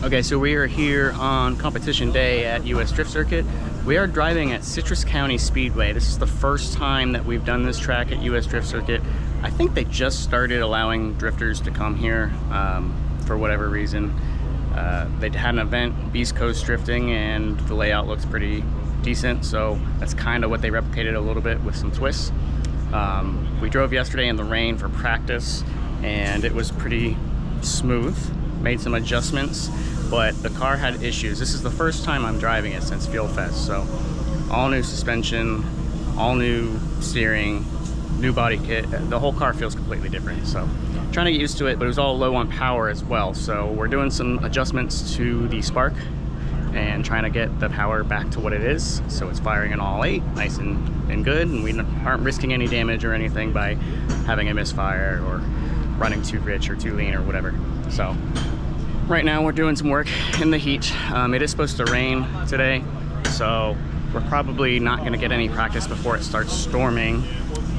Okay, so we are here on competition day at US Drift Circuit. We are driving at Citrus County Speedway. This is the first time that we've done this track at US Drift Circuit. I think they just started allowing drifters to come here for whatever reason. They had an event, Beast Coast Drifting, and the layout looks pretty decent, so that's kind of what they replicated a little bit with some twists. We drove yesterday in the rain for practice, and it was pretty smooth. Made some adjustments, but the car had issues. This is the first time I'm driving it since Fuel Fest, so all new suspension, all new steering, new body kit. The whole car feels completely different, so trying to get used to it, but it was all low on power as well. So we're doing some adjustments to the spark and trying to get the power back to what it is, so it's firing in all 8 nice and good, and we aren't risking any damage or anything by having a misfire or running too rich or too lean or whatever. So right now we're doing some work in the heat. It is supposed to rain today, so we're probably not going to get any practice before it starts storming,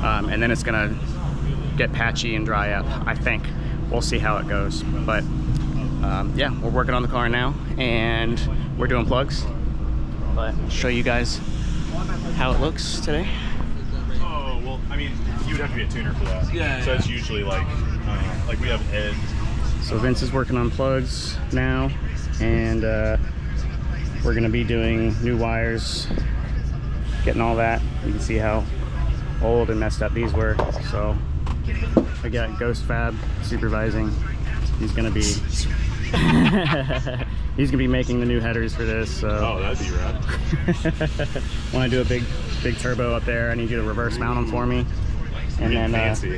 and then it's going to get patchy and dry up. I think we'll see how it goes, but yeah, we're working on the car now and we're doing plugs, but I'll show you guys how it looks today. Oh, well, I mean, you would have to be a tuner for that. Yeah. So it's usually like we have Ed. So Vince is working on plugs now, and we're gonna be doing new wires, getting all that. You can see how old and messed up these were. So I got Wisefab supervising. He's gonna be he's gonna be making the new headers for this. So. Oh, that'd be rad. When I do a big turbo up there, I need you to reverse mount them for me. And then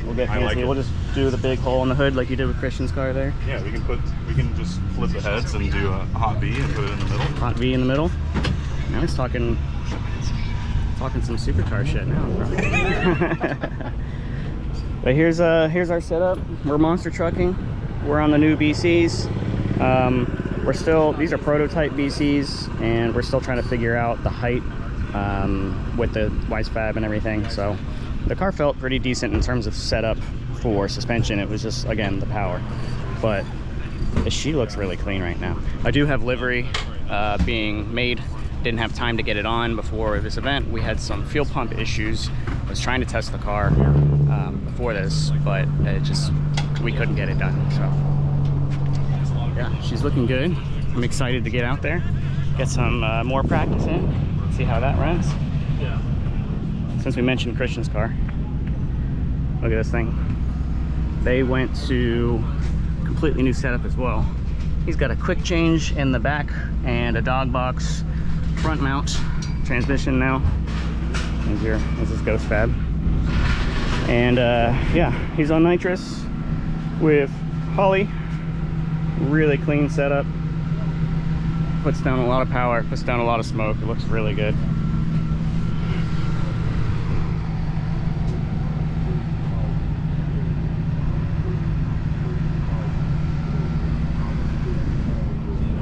we'll get fancy. Like we'll just do the big hole in the hood like you did with Christian's car there. Yeah, we can just flip the heads and do a hot V and put it in the middle. Hot V in the middle. Now he's talking some supercar shit now. But here's our setup. We're monster trucking. We're on the new BCs. These are prototype BCs, and we're still trying to figure out the height with the Wisefab and everything. So the car felt pretty decent in terms of setup for suspension. It was just, again, the power. But she looks really clean right now. I do have livery being made. Didn't have time to get it on before this event. We had some fuel pump issues. I was trying to test the car before this, but we couldn't get it done. So yeah, she's looking good. I'm excited to get out there, get some more practice in, see how that runs. Since we mentioned Christian's car, look at this thing. They went to completely new setup as well. He's got a quick change in the back and a dog box front mount transmission now. This is Wisefab. And yeah, he's on nitrous with Holly. Really clean setup. Puts down a lot of power, puts down a lot of smoke. It looks really good.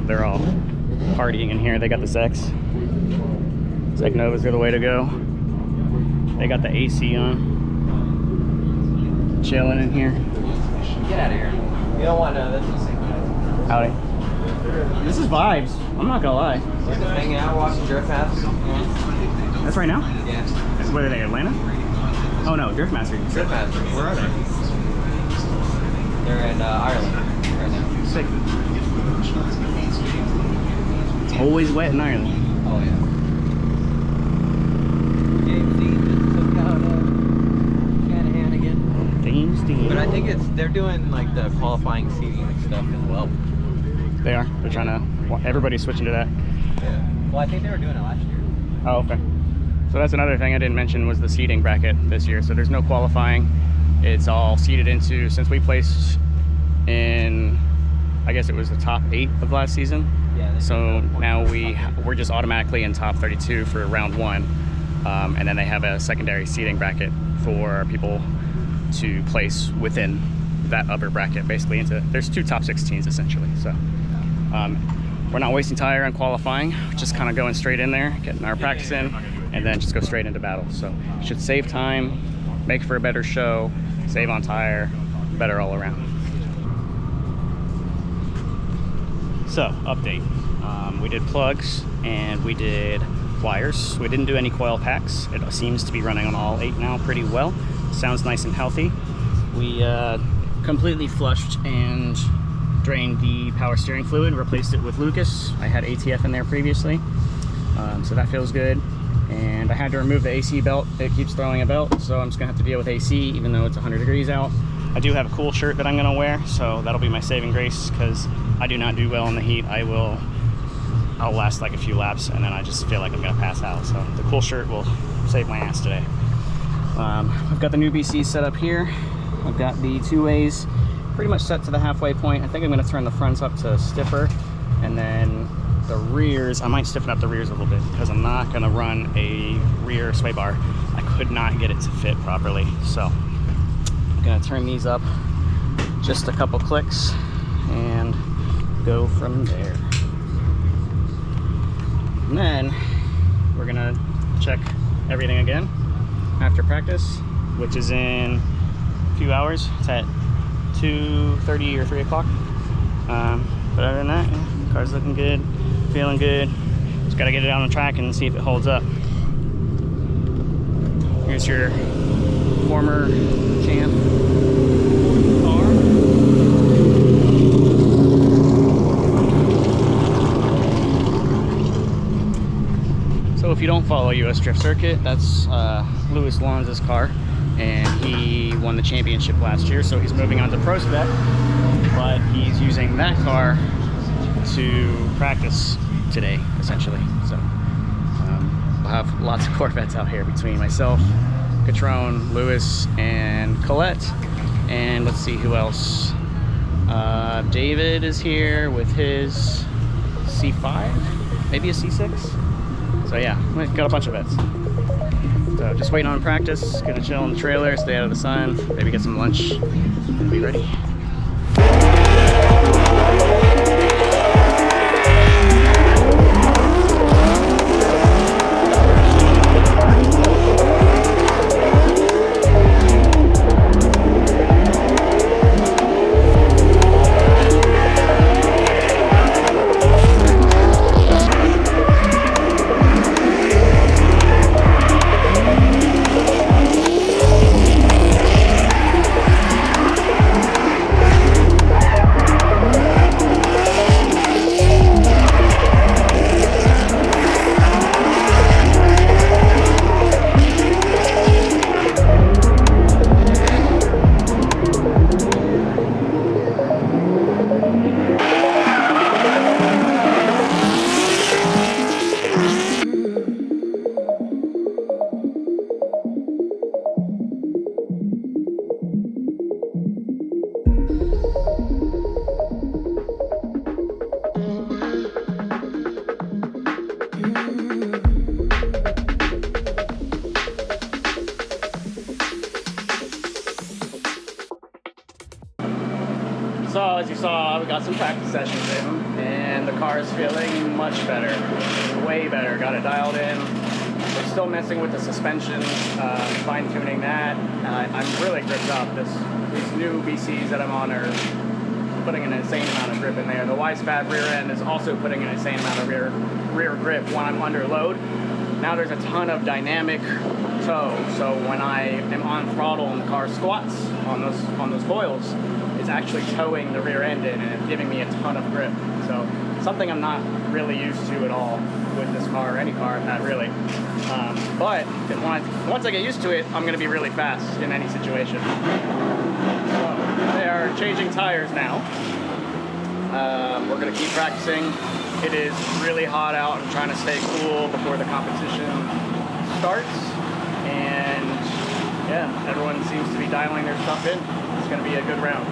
They're all partying in here. They got the Zex Novas are the way to go. They got the AC on. Chilling in here. Get out of here. You don't want to. Howdy. This is vibes. I'm not gonna lie. We're just hanging out, watching Driftmasters. That's right now? Yeah. Where are they? Atlanta? Oh no, Driftmasters. Driftmasters. Where are they? They're in Ireland right now. Sick. It's always wet in Ireland. Oh yeah. James Dean just took out Shanahan again. James Dean. But I think they're doing like the qualifying seating and stuff as well. They are. They're trying to. Well, everybody's switching to that. Yeah. Well, I think they were doing it last year. Oh, okay. So that's another thing I didn't mention was the seating bracket this year. So there's no qualifying. It's all seated into, since we placed in, I guess it was the top 8 of last season. Yeah. So now we're just automatically in top 32 for round 1. And then they have a secondary seating bracket for people to place within that upper bracket, basically there's 2 top 16s essentially. So we're not wasting tire on qualifying, just kind of going straight in there, getting our practice in, and then just go straight into battle. So should save time, make for a better show, save on tire, better all around. So, update. We did plugs and we did wires. We didn't do any coil packs. It seems to be running on all 8 now pretty well. Sounds nice and healthy. We completely flushed and drained the power steering fluid, replaced it with Lucas. I had ATF in there previously, so that feels good. And I had to remove the AC belt. It keeps throwing a belt, so I'm just gonna have to deal with AC even though it's 100 degrees out. I do have a cool shirt that I'm gonna wear, so that'll be my saving grace because I do not do well in the heat. I'll last like a few laps and then I just feel like I'm gonna pass out. So the cool shirt will save my ass today. I've got the new BC set up here. I've got the 2-ways pretty much set to the halfway point. I think I'm gonna turn the fronts up to stiffer, and then the rears, I might stiffen up the rears a little bit because I'm not gonna run a rear sway bar. I could not get it to fit properly. So I'm gonna turn these up just a couple clicks and go from there. And then we're gonna check everything again after practice, which is in a few hours. It's at 2:30 or 3 o'clock. But other than that, yeah, car's looking good, feeling good. Just gotta get it out on the track and see if it holds up. Here's your former champ car. So if you don't follow US Drift Circuit, that's Louis Lons' car, and he won the championship last year, so he's moving on to Pro Spec, but he's using that car to practice today, essentially. So we'll have lots of Corvettes out here between myself, Catrone, Louis, and Colette, and let's see who else. David is here with his C5, maybe a C6. So yeah, we've got a bunch of vets. So just waiting on practice, gonna chill in the trailer, stay out of the sun, maybe get some lunch, and be ready. So as you saw, we got some practice sessions in, and the car is feeling much better, way better. Got it dialed in. We're still messing with the suspension, fine tuning that. I'm really gripped up. These new BCs that I'm on are putting an insane amount of grip in there. The Wisefab rear end is also putting an insane amount of rear grip when I'm under load. Now there's a ton of dynamic toe, so when I am on throttle and the car squats on those coils, it's actually towing the rear end in and it's giving me a ton of grip. So something I'm not really used to at all with this car or any car I've had really. But once I get used to it, I'm going to be really fast in any situation. So they are changing tires now. We're going to keep practicing. It is really hot out. I'm trying to stay cool before the competition starts. And yeah, everyone seems to be dialing their stuff in. It's going to be a good round.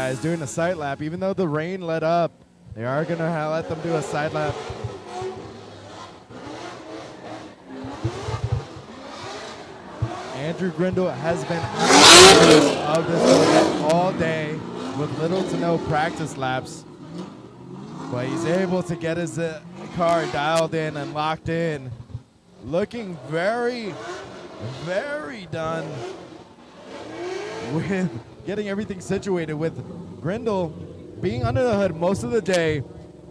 guys doing a side lap. Even though the rain let up, they are going to let them do a side lap. Andrew Grindle has been out of this all day with little to no practice laps. But he's able to get his car dialed in and locked in. Looking very, very done with getting everything situated, with Grindle being under the hood most of the day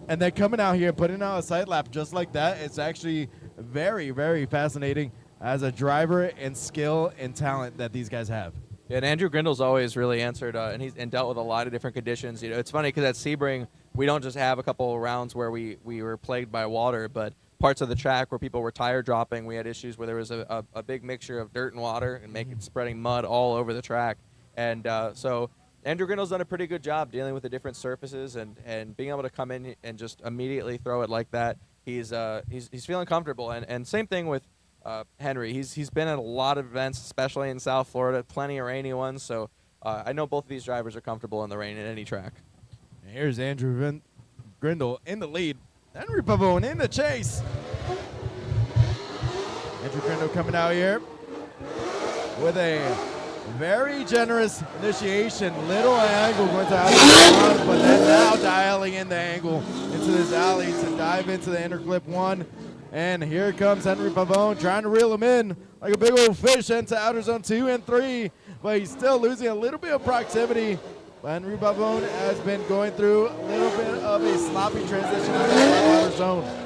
and then coming out here and putting out a side lap just like that. It's actually very, very fascinating as a driver and skill and talent that these guys have. Yeah, and Andrew Grindle's always really answered and dealt with a lot of different conditions. You know, it's funny because at Sebring, we don't just have a couple of rounds where we were plagued by water, but parts of the track where people were tire dropping, we had issues where there was a big mixture of dirt and water and spreading mud all over the track. And so Andrew Grindle's done a pretty good job dealing with the different surfaces and being able to come in and just immediately throw it like that. He's feeling comfortable. And same thing with Henry. He's been at a lot of events, especially in South Florida, plenty of rainy ones. So I know both of these drivers are comfortable in the rain at any track. And here's Andrew Grindle in the lead. Henry Pavone in the chase. Andrew Grindle coming out here with a very generous initiation. Little angle going to outside one, but then now dialing in the angle into this alley to dive into the inner clip one. And here comes Henry Pavone trying to reel him in like a big old fish into outer zone 2 and 3, but he's still losing a little bit of proximity. But Henry Pavone has been going through a little bit of a sloppy transition out of the outer zone.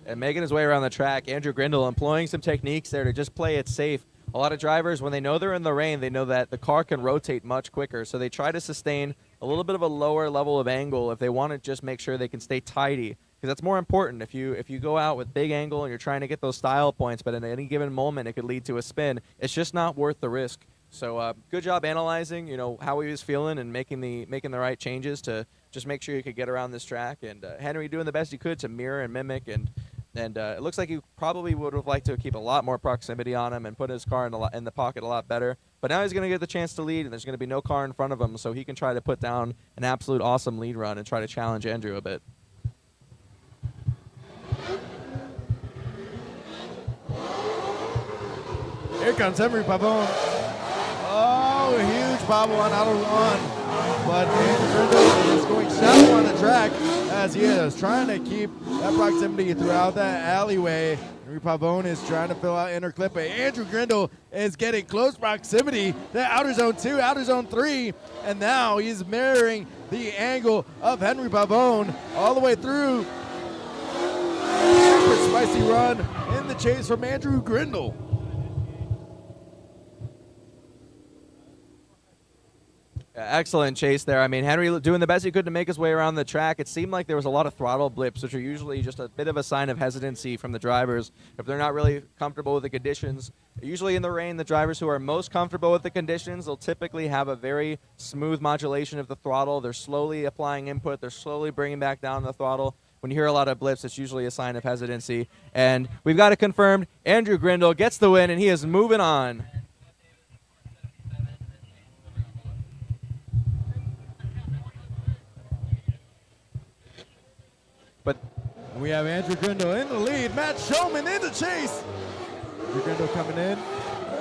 And making his way around the track, Andrew Grindle employing some techniques there to just play it safe. A lot of drivers, when they know they're in the rain, they know that the car can rotate much quicker, so they try to sustain a little bit of a lower level of angle if they want to just make sure they can stay tidy, because that's more important. If you go out with big angle and you're trying to get those style points, but in any given moment it could lead to a spin, it's just not worth the risk. So good job analyzing, how he was feeling and making the right changes to just make sure you could get around this track. And Henry doing the best he could to mirror and mimic, and it looks like he probably would have liked to keep a lot more proximity on him and put his car in the pocket a lot better. But now he's going to get the chance to lead, and there's going to be no car in front of him, so he can try to put down an absolute awesome lead run and try to challenge Andrew a bit. Here comes Henry Pavone. Oh, a huge bobble on outer one. But Andrew Grindle is going shallow on the track as he is trying to keep that proximity throughout that alleyway. Henry Pavone is trying to fill out inner clip, but Andrew Grindle is getting close proximity to outer zone 2, outer zone 3, and now he's mirroring the angle of Henry Pavone all the way through. Super spicy run in the chase from Andrew Grindle. Excellent chase there. I mean, Henry doing the best he could to make his way around the track. It seemed like there was a lot of throttle blips, which are usually just a bit of a sign of hesitancy from the drivers if they're not really comfortable with the conditions. Usually in the rain, the drivers who are most comfortable with the conditions, they'll typically have a very smooth modulation of the throttle. They're slowly applying input. They're slowly bringing back down the throttle. When you hear a lot of blips, it's usually a sign of hesitancy. And we've got it confirmed. Andrew Grindle gets the win, and he is moving on. But we have Andrew Grindle in the lead. Matt Shulman in the chase. Andrew Grindle coming in.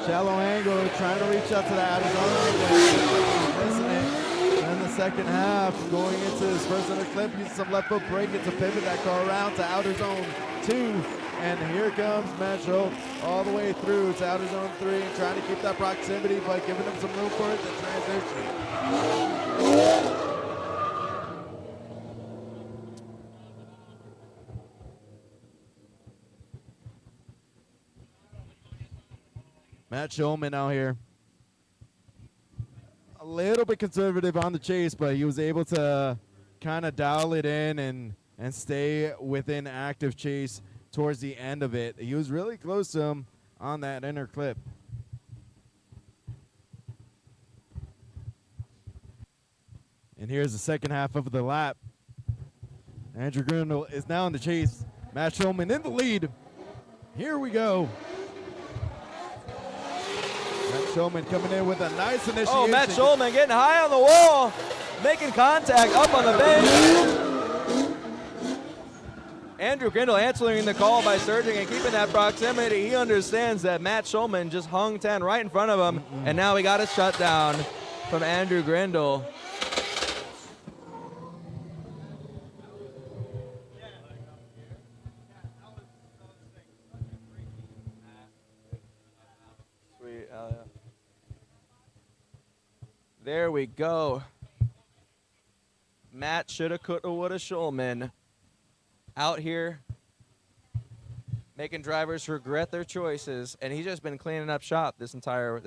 Shallow angle, trying to reach out to the outer zone. Missing it. And the second half, going into his first inner clip, using some left foot braking to pivot that car around to outer zone 2. And here comes Matt Schultz all the way through to outer zone 3, trying to keep that proximity, but giving him some room for it to transition. Matt Shulman out here. A little bit conservative on the chase, but he was able to kind of dial it in and stay within active chase towards the end of it. He was really close to him on that inner clip. And here's the second half of the lap. Andrew Grindle is now in the chase. Matt Shulman in the lead. Here we go. Shulman coming in with a nice initiation. Oh, Matt Shulman getting high on the wall, making contact up on the bench. Andrew Grindle answering the call by surging and keeping that proximity. He understands that Matt Shulman just hung 10 right in front of him, and now we got a shutdown from Andrew Grindle. Sweet, yeah. There we go. Matt shoulda, coulda, woulda, Shulman out here making drivers regret their choices, and he's just been cleaning up shop this entire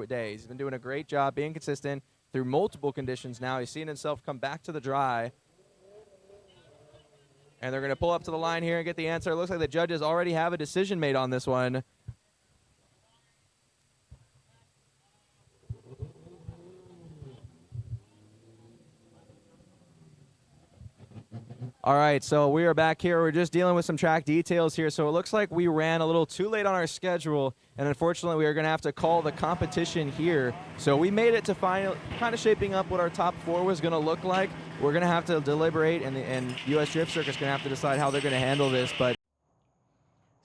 day. He's been doing a great job being consistent through multiple conditions now. He's seen himself come back to the dry. And they're going to pull up to the line here and get the answer. It looks like the judges already have a decision made on this one. All right, so we are back here. We're just dealing with some track details here. So it looks like we ran a little too late on our schedule, and unfortunately we are going to have to call the competition here. So we made it to kind of shaping up what our top 4 was going to look like. We're going to have to deliberate, and US Drift Circuit's going to have to decide how they're going to handle this. But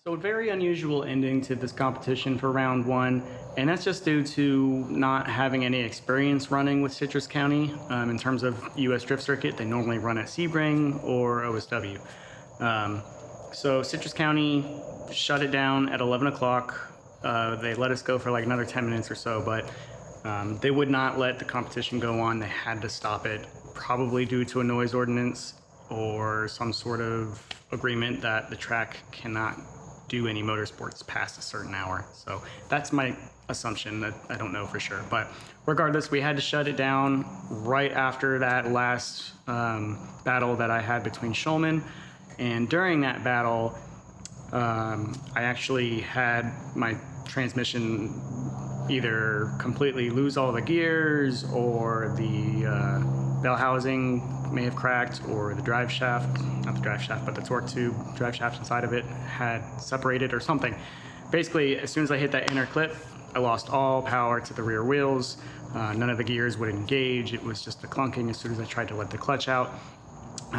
So a very unusual ending to this competition for round 1, and that's just due to not having any experience running with Citrus County. In terms of US Drift Circuit, they normally run at Sebring or OSW. So Citrus County shut it down at 11 o'clock. They let us go for like another 10 minutes or so, but they would not let the competition go on. They had to stop it, probably due to a noise ordinance or some sort of agreement that the track cannot do any motorsports past a certain hour. So that's my assumption. That I don't know for sure, but regardless, we had to shut it down right after that last battle that I had between Shulman. And during that battle, I actually had my transmission either completely lose all the gears, or the bell housing may have cracked, or the drive shaft, not the drive shaft, but the torque tube drive shaft inside of it had separated or something. Basically, as soon as I hit that inner clip, I lost all power to the rear wheels. None of the gears would engage. It was just a clunking as soon as I tried to let the clutch out.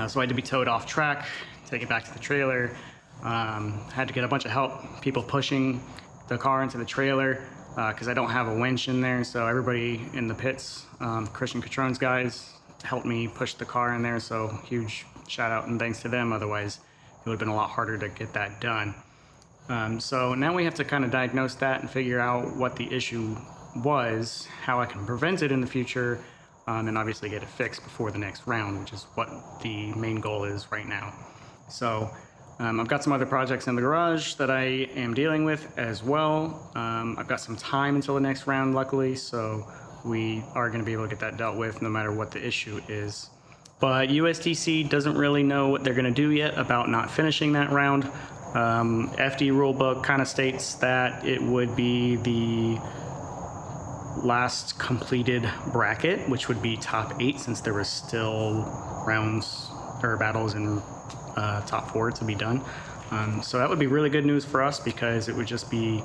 So I had to be towed off track, take it back to the trailer. Had to get a bunch of help, people pushing the car into the trailer, because I don't have a winch in there. So everybody in the pits, Christian Catrone's guys, helped me push the car in there. So huge shout out and thanks to them. Otherwise, it would have been a lot harder to get that done. So now we have to kind of diagnose that and figure out what the issue was, how I can prevent it in the future, and obviously get it fixed before the next round, which is what the main goal is right now. So I've got some other projects in the garage that I am dealing with as well. I've got some time until the next round, luckily, so we are going to be able to get that dealt with no matter what the issue is. But USDC doesn't really know what they're going to do yet about not finishing that round. FD rulebook kind of states that it would be the last completed bracket, which would be top 8, since there was still rounds or battles in top 4 to be done. So that would be really good news for us, because it would just be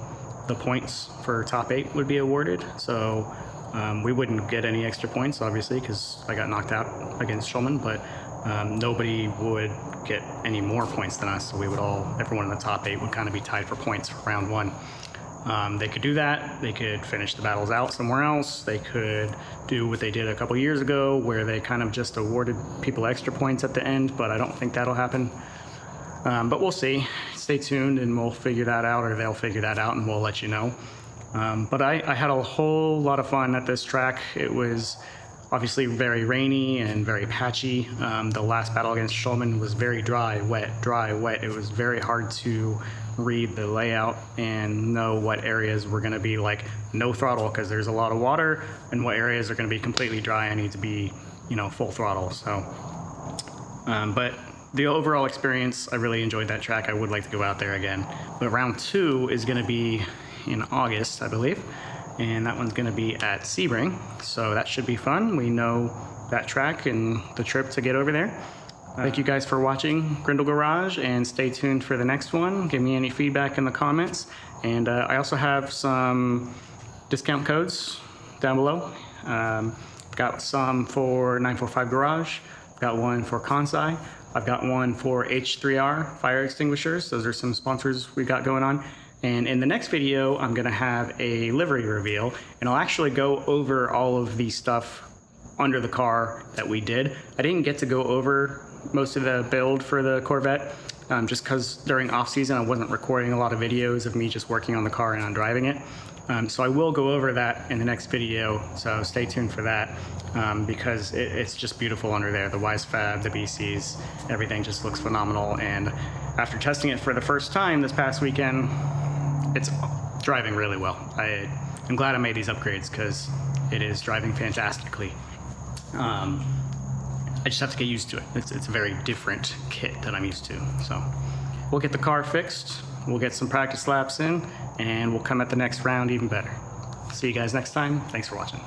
the points for top 8 would be awarded. So we wouldn't get any extra points, obviously, because I got knocked out against Shulman, but nobody would get any more points than us. So we would everyone in the top 8 would kind of be tied for points for round 1. They could do that. They could finish the battles out somewhere else. They could do what they did a couple years ago, where they kind of just awarded people extra points at the end, but I don't think that'll happen. But we'll see. Stay tuned and we'll figure that out, or they'll figure that out and we'll let you know. But I had a whole lot of fun at this track. It was obviously very rainy and very patchy. The last battle against Shulman was very dry, wet. It was very hard to read the layout and know what areas were going to be like no throttle because there's a lot of water, and what areas are going to be completely dry and need to be, full throttle. So, but the overall experience, I really enjoyed that track. I would like to go out there again. But round 2 is going to be in August, I believe, and that one's going to be at Sebring. So that should be fun. We know that track and the trip to get over there. Thank you guys for watching Grindle Garage, and stay tuned for the next one. Give me any feedback in the comments. And I also have some discount codes down below. Got some for 945 Garage. Got one for Kansai. I've got one for H3R fire extinguishers. Those are some sponsors we got going on. And in the next video, I'm gonna have a livery reveal, and I'll actually go over all of the stuff under the car that we did. I didn't get to go over most of the build for the Corvette, just because during off season I wasn't recording a lot of videos of me just working on the car and on driving it. So I will go over that in the next video, so stay tuned for that, because it's just beautiful under there. The Wisefab, the BCs, everything just looks phenomenal. And after testing it for the first time this past weekend, it's driving really well. I'm glad I made these upgrades because it is driving fantastically. I just have to get used to it. It's a very different kit that I'm used to. So we'll get the car fixed, we'll get some practice laps in, and we'll come at the next round even better. See you guys next time. Thanks for watching.